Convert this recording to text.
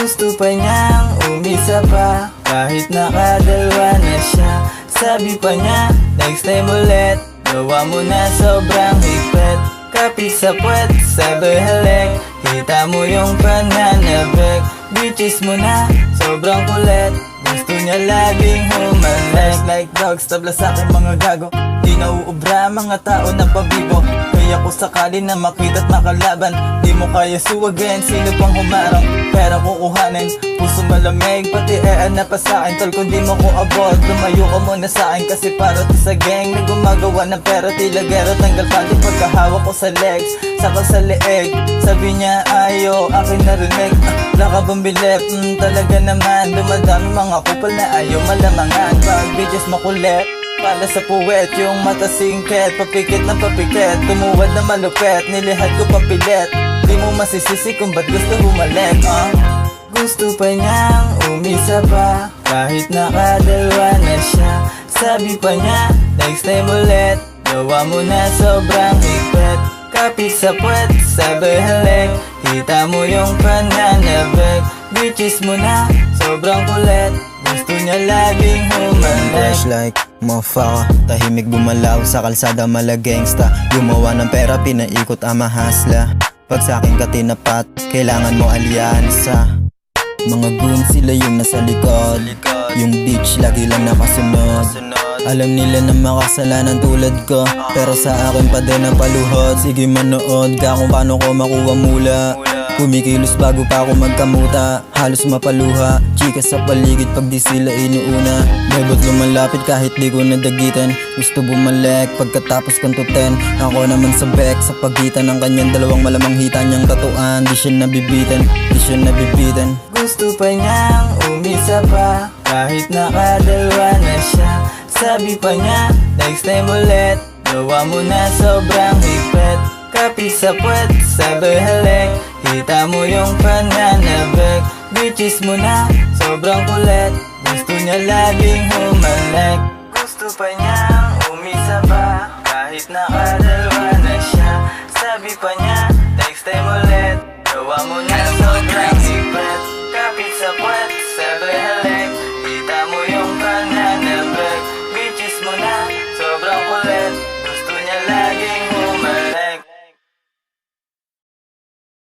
Gusto pa niyang umisa pa kahit nakadalwa na siya. Sabi pa niya, next time ulit, gawa mo na sobrang higpit. Kapit sa puwet, sabi halik, kita mo yung pananabik. Bitches mo na, sobrang kulit, gusto niya laging humalik. Like dogs, tabla sa'kin mga gago, di nauubra mga tao na pabibo. Kaya kung sakali na makita't makalaban, di mo kaya suwagin, sino pang humarang pera kukuhanin. Puso malamig, pati na pa sa'kin. Tol kung di mo ko abot, lumayo ka muna sa'kin. Kasi para to sa gang na gumagawa ng pera, tila gero, tanggal pati pagkahawak ko sa legs, sakal sa leeg. Sabi niya ayo, akin narinig, laka bumbilip, talaga naman. Dumadami mga kupal na ayaw malamangan. Pag bitches makulit, pala sa puwet, yung mata singket, papikit ng papikit, tumuwad na malupet, nilihat ko papilit. Di mo masisisi kung ba't gusto bumalik, Gusto pa niyang umisa pa kahit nakadalwa na siya. Sabi pa niya, next time ulit, gawa mo na sobrang higpit. Kapit sa puwet, sabi halik, kita mo yung pananabik. Bitches mo na, sobrang kulit, gusto niya laging humalik. Fresh like motherfucker, tahimik bumalaw sa kalsada, mala gangsta. Gumawa ng pera, pinaikot ama hasla. Pag sa'kin ka tinapat, kailangan mo alyansa. Mga goon sila yung nasa likod, yung bitch lagi lang nakasunod. Alam nila na makasalanan tulad ko, pero sa akin pa din ang paluhod. Sige manood ka kung paano ko makuha mula. Kumikilos bago pa ako magkamuta, halos mapaluha. Chika sa paligid pag di sila inuuna. Bebot lumalapit kahit di ko nadagitan. Gusto bumalik pagkatapos kong tuten. Ako naman sa back sa pagitan ng kanyang dalawang malamang hita niyang tatuan. Di siya nabibitan, di siya nabibitan. Gusto pa niyang umisa pa kahit nakadalwa na siya. Sabi pa niya, next time ulit, gawa mo na sobrang higpit. Kapit sa puwet, sabi halik, kita mo yung pananabik. Bitches mo na, sobrang kulit, gusto niya laging humalik. Gusto pa niyang umisa pa kahit nakadalwa